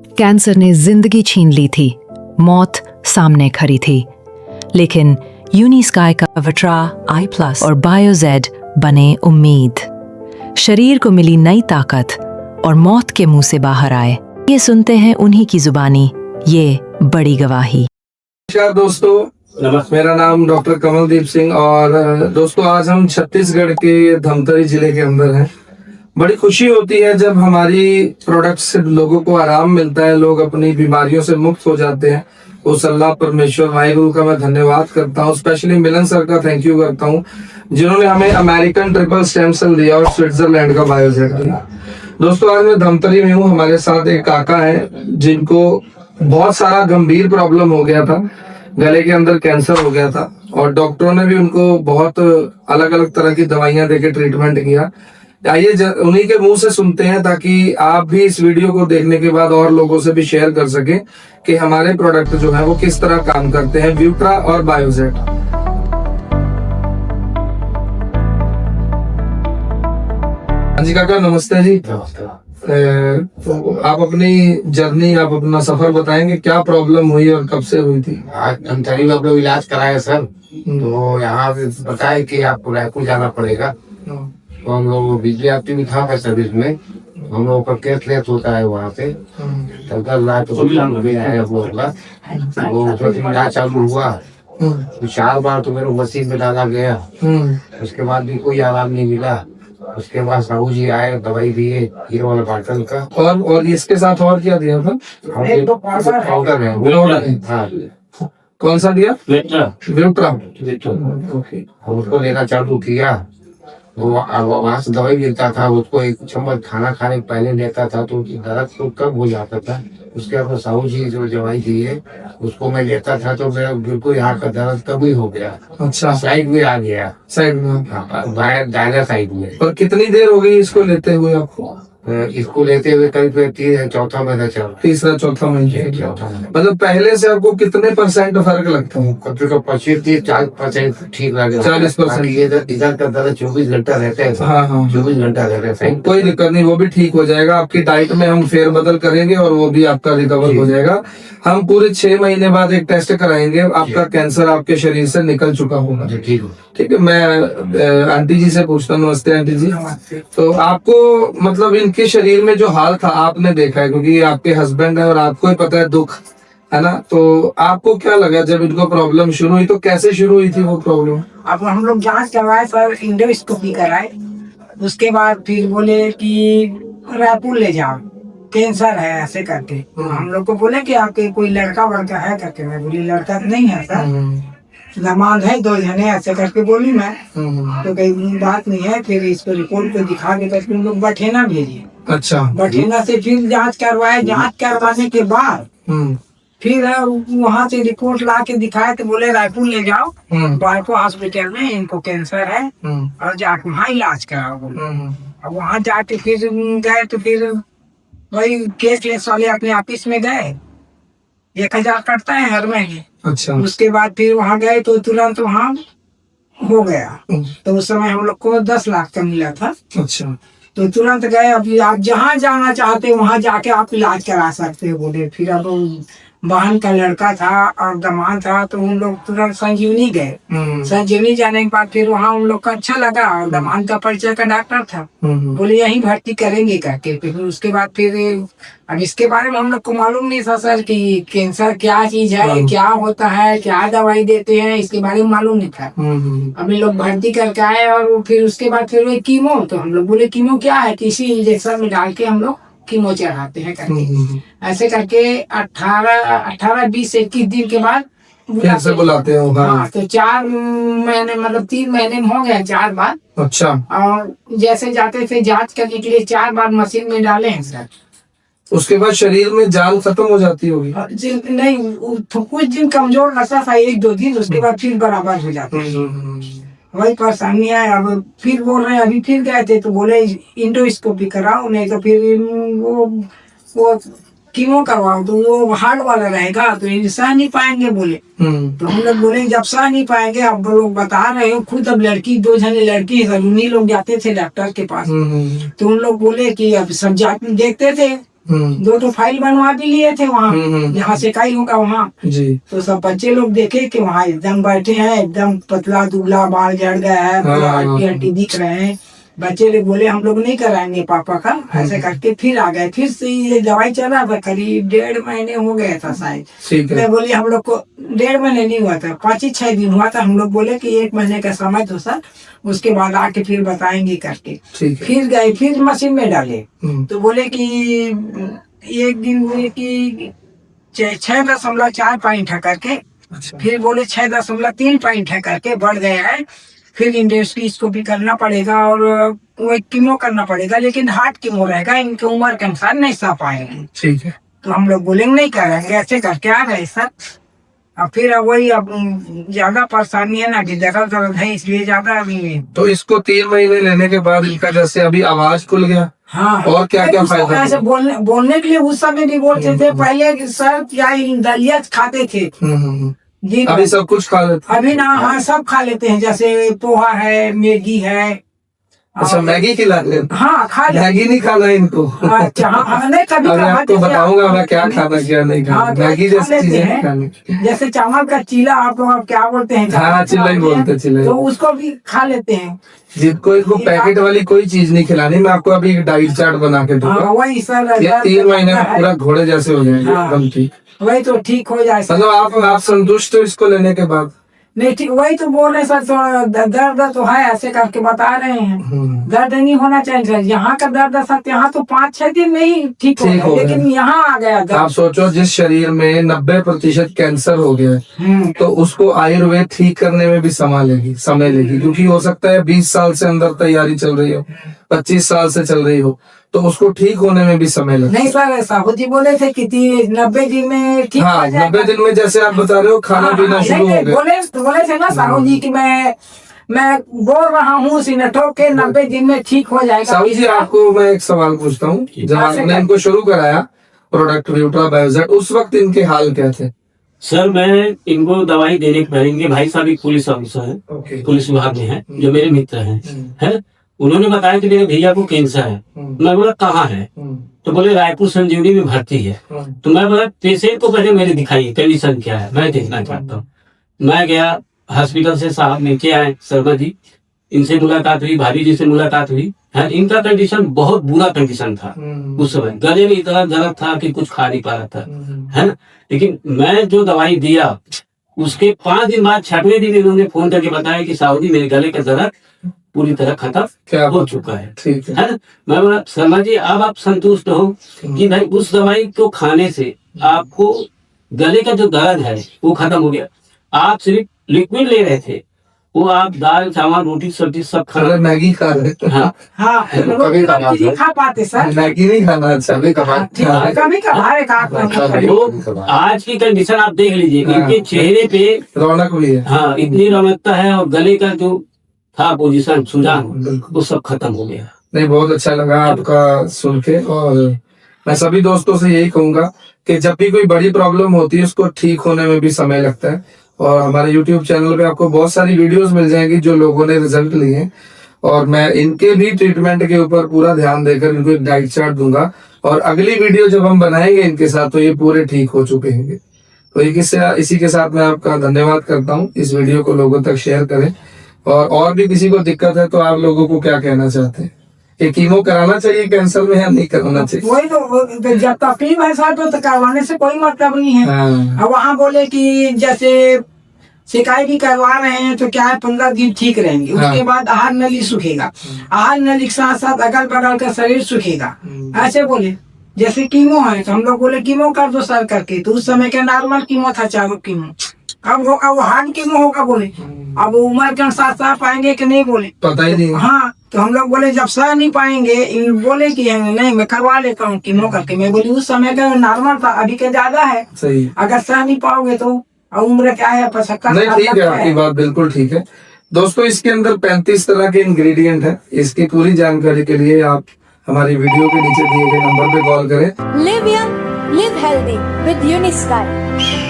Cancer ने जिंदगी छीन ली थी, मौत सामने खड़ी थी, लेकिन यूनिस्काई का विट्रा I+ और बायोजेड बने उम्मीद। शरीर को मिली नई ताकत और मौत के मुंह से बाहर आए। ये सुनते हैं उन्हीं की जुबानी, ये बड़ी गवाही। नमस्कार दोस्तों, नमस्कार। मेरा नाम डॉक्टर कमलदीप सिंह और दोस्तों आज हम छत्तीसगढ़ के धमतरी जिले के अंदर हैं। बड़ी खुशी होती है जब हमारी प्रोडक्ट से लोगों को आराम मिलता है, लोग अपनी बीमारियों से मुक्त हो जाते हैं। उस अल्लाह परमेश्वर वाहिगुरु का मैं धन्यवाद करता हूँ। स्पेशली मिलन सर का थैंक यू करता हूँ जिन्होंने हमें अमेरिकन ट्रिपल स्टेम सेल दिया और स्विट्जरलैंड का बायोजेट दिया। दोस्तों आज मैं धमतरी में हूँ, हमारे साथ एक काका है जिनको बहुत सारा गंभीर प्रॉब्लम हो गया था, गले के अंदर कैंसर हो गया था और डॉक्टरों ने भी उनको बहुत अलग अलग तरह की दवाइयां देके ट्रीटमेंट किया। आइए उन्हीं के मुंह से सुनते हैं ताकि आप भी इस वीडियो को देखने के बाद और लोगों से भी शेयर कर सकें कि हमारे प्रोडक्ट जो है वो किस तरह काम करते हैं, विट्रा और बायोजेट। हाँ जी काका, नमस्ते जी। तो आप अपनी जर्नी, आप अपना सफर बताएंगे, क्या प्रॉब्लम हुई और कब से हुई थी? आज धमतरी में अपने इलाज कराया सर, तो यहाँ बताए कि आपको रायपुर जाना पड़ेगा। तो हम लोग बिजली आती भी था सर्विस में, हम लोग का कैशलेस होता है वहाँ पे। तब 10 लाख तो आया वो इलाज चालू हुआ। तो 4 बार तो मेरे मशीन में डाला गया, उसके बाद भी कोई आराम नहीं मिला। उसके बाद साहू जी आए, दवाई दिए ये वाला बॉटल का, और इसके साथ और क्या दिया था? पाउडर है। हाँ, कौन सा दिया? विट्रा। ओके, उसको लेना चालू किया। वो वहाँ से दवाई मिलता था, उसको 1 चम्मच खाना खाने के पहले लेता था तो दर्द तो कम हो जाता था। उसके बाद साहू जी जो दवाई दी है उसको मैं लेता था तो मेरा बिल्कुल यहाँ का दर्द कम ही हो गया। अच्छा, साइड में आ गया, साइड में। बाएं दाहिना साइड में। और कितनी देर हो गई इसको लेते हुए आपको? इसको लेते हुए करीब 3-4 महीना चल, तीसरा चौथा महीना। मतलब पहले से आपको कितने % फर्क लगता है? 25-30-40% ठीक लगे। 40%। इधर का दर्द 24 घंटा रहता है। हाँ, 24 घंटा रहता है। कोई दिक्कत नहीं, वो भी ठीक हो जाएगा। आपकी डाइट में हम फेरबदल करेंगे और वो भी आपका रिकवर हो जाएगा। हम पूरे 6 महीने बाद एक टेस्ट कराएंगे, आपका कैंसर आपके शरीर से निकल चुका होगा। ठीक है, मैं आंटी जी से पूछता हूँ। नमस्ते आंटी जी। तो आपको मतलब इनके शरीर में जो हाल था आपने देखा है, क्योंकि आपके हस्बैंड है और आपको ही पता है दुख, है ना? तो आपको क्या लगा जब इनको प्रॉब्लम शुरू हुई? तो कैसे शुरू हुई थी वो प्रॉब्लम? अब हम लोग जांच करवाए सर, इंडोस्कोपी कराए। उसके बाद फिर बोले कि रायपुर ले जाओ, कैंसर है ऐसे करके। हम लोग को बोले कि आपके कोई लड़का वड़का है करके। मैं बोली लड़का नहीं है सर, दामाद है 2 जने ऐसे करके बोली मैं। तो कहीं बात नहीं है। फिर इसको रिपोर्ट को दिखा के फिर हम लोग बठेना भेजिए। अच्छा, बठेना से फिर जांच करवाए। जांच करवाने के बाद फिर वहाँ से रिपोर्ट ला के दिखाए तो बोले रायपुर ले जाओ, रायपुर हॉस्पिटल में इनको कैंसर है और जाके वहाँ इलाज कराओ बोले। अब वहाँ जाके फिर गए तो फिर वही कैशलेस वाले अपने ऑफिस में गए, 1000 कटता है हर महीने। अच्छा, उसके बाद फिर वहाँ गए तो तुरंत वहाँ हो गया। तो उस समय हम लोग को 10 लाख का मिला था। अच्छा, तो तुरंत गए। अभी आप जहाँ जाना चाहते हैं वहाँ जाके आप इलाज करा सकते हो बोले। फिर अब बहन का लड़का था और दामाद था तो उन लोग तुरंत संजीवनी गए। संजीवनी जाने के बाद फिर वहाँ उन लोग का अच्छा लगा और दामाद का परिचय का डॉक्टर था, बोले यहीं भर्ती करेंगे करके। फिर उसके बाद फिर अब इसके बारे में हम लोग को मालूम नहीं था सर कि कैंसर क्या चीज है, क्या होता है, क्या दवाई देते हैं, इसके बारे में मालूम नहीं था। अब लोग भर्ती करके आए और फिर उसके बाद फिर वही कीमो। तो हम लोग बोले कीमो क्या है? किसी इंजेक्शन में डाल के हम लोग कीमो चढ़ाते हैं करके। ऐसे करके 18-20-21 दिन के बाद बुलाते हैं। हाँ, तो 4 महीने मतलब 3 महीने में हो गया 4 बार। अच्छा, और जैसे जाते थे जांच करने के लिए 4 बार मशीन में डाले हैं सर। उसके बाद शरीर में जान खत्म हो जाती होगी? नहीं, कुछ दिन कमजोर लगता था 1-2 दिन, उसके बाद फिर बराबर हो जाता है। वही परेशानी है। अब फिर बोल रहे हैं, अभी फिर गए थे तो बोले इंडोस्कोपी कराओ, नहीं तो फिर वो कीमो करवाओ तो वो हार्ड वाला रहेगा तो सह नहीं पाएंगे बोले। तो हम लोग बोले जब सह नहीं पाएंगे, अब लोग बता रहे हो खुद, अब लड़की 2 जने लड़की है, उन्हीं लोग जाते थे डॉक्टर के पास। तो उन लोग बोले कि अब सब जाके देखते थे 2 तो फाइल बनवा भी लिए थे वहाँ, जहाँ सिकाई होगा वहाँ जी। तो सब बच्चे लोग देखे कि वहाँ एकदम बैठे हैं, एकदम पतला दुबला, बाल झड़ गया है, हड्डी हड्डी दिख रहे हैं। बच्चे लोग बोले हम लोग नहीं कराएंगे पापा का, ऐसे करके फिर आ गए। फिर से ये दवाई चला था, करीब 1.5 महीने हो गया था शायद। मैं बोली हम लोग को 1.5 महीने नहीं हुआ था, 5-6 दिन हुआ था। हम लोग बोले कि 1 महीने का समय दो सर, उसके बाद आके फिर बताएंगे करके। फिर गए, फिर मशीन में डाले तो बोले कि एक दिन बोले कि 6.4 पॉइंट है करके, फिर बोले 6.3 पॉइंट है करके बढ़ गया है। फिर इंडस्ट्री इसको भी करना पड़ेगा और वो कीमो करना पड़ेगा, लेकिन हार्ट कीमो रहेगा, इनकी उम्र के अनुसार नहीं सह पाएंगे। ठीक है। तो हम लोग बोलेंगे नहीं करेंगे, ऐसे करके आ गए सर। अब फिर वही अब ज्यादा परेशानी है ना कि जगह दर्द है, इसलिए ज्यादा अभी। तो इसको 3 महीने लेने के बाद इनका जैसे अभी आवाज खुल गया, हाँ, और क्या क्या फायदा? ऐसे बोलने के लिए उस समय नहीं बोलते थे, पहले सर क्या दलिया खाते थे जी। अभी सब कुछ खा लेते? अभी ना, हाँ सब खा लेते हैं, जैसे पोहा है, मैगी है। अच्छा, मैगी खिला लेते? हाँ खा लेते। मैगी नहीं खाना इनको? अच्छा, हाँ नहीं कभी अभी आपको बताऊंगा मैं क्या खाना क्या नहीं खाना। हाँ, मैगी जैसी चीजें नहीं खानी। जैसे चावल का चीला आप लोग क्या बोलते हैं? हाँ, चिल्ला ही बोलते, चिल्ला। तो उसको भी खा लेते हैं। जिनको इनको पैकेट वाली कोई चीज नहीं खिलानी, मैं आपको अभी एक डाइट चार्ट बना के दूंगा। वही सर, ये 3 महीने में पूरा घोड़े जैसे हो जाएंगे एकदम ठीक। वही तो ठीक हो जाए। मतलब आप संतुष्ट हो इसको लेने के बाद? नहीं ठीक, वही तो बोल रहे सर, थोड़ा दर्द तो है, ऐसे करके बता रहे हैं। दर्द नहीं होना चाहिए सर, यहाँ का दर्द सर यहाँ तो 5-6 दिन में ही ठीक हो गया, लेकिन यहाँ आ गया दर्द। आप सोचो, जिस शरीर में 90% कैंसर हो गया है, तो उसको आयुर्वेद ठीक करने में भी समय लेगी, क्योंकि हो सकता है 20 साल से अंदर तैयारी चल रही हो, 25 साल से चल रही हो, तो उसको ठीक होने में भी समय लगता है। नहीं सर, साहू जी बोले थे कि 90 दिन में ठीक। हाँ, 90 दिन में जैसे आप बता रहे हो खाना पीना शुरू हो गया। बोले थे ना साहू जी कि मैं बोल रहा हूँ सिनेटो के 90 दिन में ठीक हो जाएगा। साहू जी, आपको मैं एक सवाल पूछता हूँ, जब आपने इनको शुरू कराया प्रोडक्ट व्यूट्रा बायोजेट, उस वक्त इनके हाल क्या थे? सर मैं इनको दवाई देने के पहले, इनके भाई साहब एक पुलिस ऑफिसर है, पुलिस विभाग में है, जो मेरे मित्र हैं, उन्होंने बताया कि मेरे भैया को कैंसर है। मैं बोला कहाँ है? तो बोले रायपुर संजीवनी में भर्ती है। तो मैं बोला पेशेंट को पहले मेरे दिखाइए, कंडीशन क्या है, मैं देखना चाहता हूँ। मैं गया हॉस्पिटल से, साहब नीचे आए, शर्मा जी, इनसे मुलाकात हुई, भाभी जी से मुलाकात हुई है। इनका कंडीशन बहुत बुरा कंडीशन था उस समय, गले में इतना दर्द था कि कुछ खा नहीं पा रहा था, है ना। लेकिन मैं जो दवाई दिया, उसके 5 दिन बाद 6वें दिन इन्होंने फोन करके बताया कि साहू जी मेरे गले का दर्द पूरी तरह खत्म हो चुका है, ठीक है ना। मैं बोला शर्मा जी, अब आप संतुष्ट हो कि भाई उस दवाई को खाने से आपको गले का जो दर्द है वो खत्म हो गया। आप सिर्फ लिक्विड ले रहे थे, वो आप दाल चावल रोटी सब्जी सब खा रहे, मैगी खा रहे। हाँ, कभी खा पाते सर, मैगी नहीं खाना, कभी तो आज की कंडीशन आप देख लीजिए, इनके चेहरे पे रौनक भी है। हाँ, इतनी रौनकता है, और गले का जो था पोजीशन सुजान, वो सब खत्म हो गया। नहीं, बहुत अच्छा लगा आपका सुन के, और मैं सभी दोस्तों से यही कहूंगा कि जब भी कोई बड़ी प्रॉब्लम होती है, उसको ठीक होने में भी समय लगता है। और हमारे YouTube चैनल पे आपको बहुत सारी वीडियोस मिल जाएंगी जो लोगों ने रिजल्ट लिए हैं, और मैं इनके भी ट्रीटमेंट के ऊपर पूरा ध्यान देकर इनको एक डाइट चार्ट दूंगा, और अगली वीडियो जब हम बनाएंगे इनके साथ, तो ये पूरे ठीक हो चुके हैं। तो इसी के साथ मैं आपका धन्यवाद करता हूँ। इस वीडियो को लोगों तक शेयर करें, और भी किसी को दिक्कत है तो आप लोगों को क्या कहना चाहते हैं कि कीमो कराना चाहिए कैंसर में या नहीं कराना चाहिए? वही तो, जब तकलीफ है सर तो करवाने से कोई मतलब नहीं है। अब वहाँ बोले कि जैसे सिकाई भी करवा रहे हैं तो क्या है 15 दिन ठीक रहेंगे, उसके बाद आहार नली सूखेगा, आहार नली के साथ साथ अगल बगल का शरीर सूखेगा, ऐसे बोले। जैसे कीमो है तो हम लोग बोले कीमो कर दो सर करके, तो उस समय के नॉर्मल कीमो था 4 कीमो, अब हार्ड कीमो होगा बोले। अब उम्र के अनुसार सह पाएंगे कि नहीं बोले, पता ही नहीं। हाँ, तो हम लोग बोले जब सह नहीं पाएंगे, बोले कि नहीं मैं करवा लेता हूँ कीमो करके। मैं बोली उस समय का नॉर्मल था, अभी के ज्यादा है, सही। अगर सह नहीं पाओगे तो उम्र क्या है 75 नहीं, ठीक है, आपकी बात बिल्कुल ठीक है। दोस्तों, इसके अंदर 35 तरह के इंग्रेडिएंट है। इसकी पूरी जानकारी के लिए आप हमारी वीडियो के नीचे दिए गए नंबर पे कॉल करें। Live young, live healthy with Unisky.